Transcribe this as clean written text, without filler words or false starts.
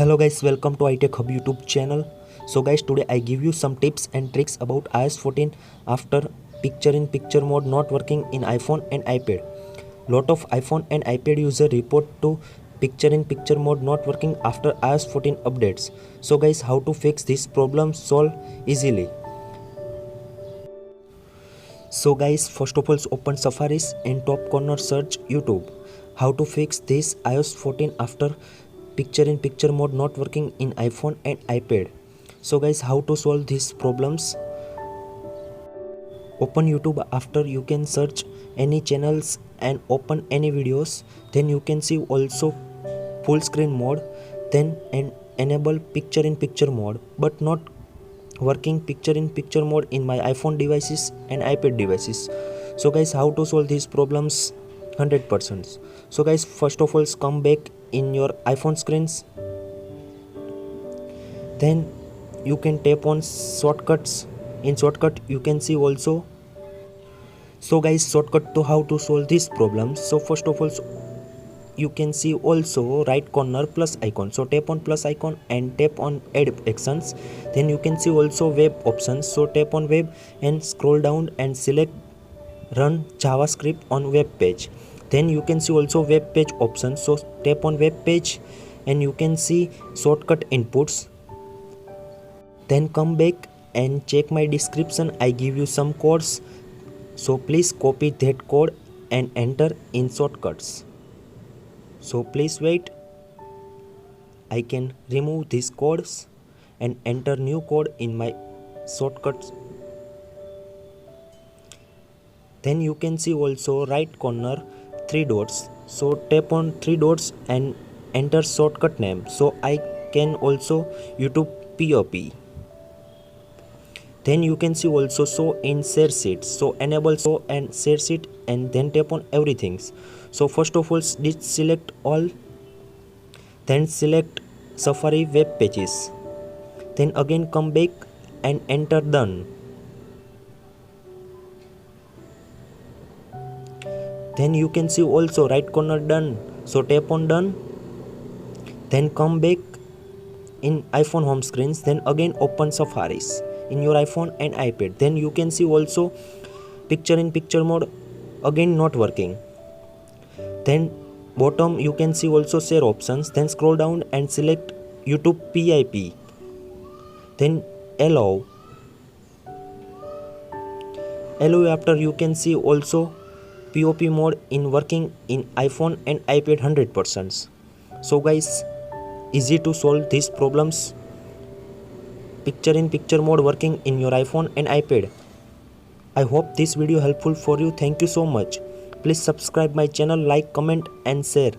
Hello guys, welcome to Itechhub YouTube channel. So guys, today I give you some tips and tricks about iOS 14 after picture-in-picture mode not working in iPhone and iPad. Lot of iPhone and iPad user report to picture-in-picture mode not working after iOS 14 updates. So guys, how to fix this problem solve easily? So guys, first of all open Safari and top corner search YouTube. How to fix this iOS 14 after picture-in-picture mode not working in iPhone and iPad. So guys, how to solve these problems? Open YouTube. After you can search any channels and open any videos. Then you can see also full screen mode. Then enable picture-in-picture mode, but not working picture-in-picture mode in my iPhone devices and iPad devices. So guys, how to solve these problems 100%. So guys, first of all come back in your iPhone screens. Then you can tap on shortcuts. In shortcut you can see also. So guys, shortcut to how to solve this problem. So first of all you can see also right corner plus icon. So tap on plus icon and tap on add actions. Then you can see also web options. So tap on web and scroll down and select run JavaScript on web page. Then you can see also web page options. So tap on web page and you can see shortcut inputs. Then come back and check my description. I give you some codes. So please copy that code and enter in shortcuts. So please wait. I can remove these codes and enter new code in my shortcuts. Then you can see also right corner 3 dots. So tap on 3 dots and enter shortcut name. So I can also YouTube PiP. Then you can see also show in share sheet. So enable show and share sheet and then tap on everything. So first of all select all. Then select Safari web pages. Then again come back and enter done. Then you can see also right corner done. So tap on done. Then come back in iPhone home screens. Then again open Safaris in your iPhone and iPad. Then you can see also picture-in-picture mode again not working. Then bottom you can see also share options. Then scroll down and select YouTube PiP. Then allow. After you can see also POP mode in working in iPhone and iPad 100%. So guys, easy to solve these problems. Picture-in-picture mode working in your iPhone and iPad. I hope this video helpful for you. Thank you so much. Please subscribe my channel, like, comment and share.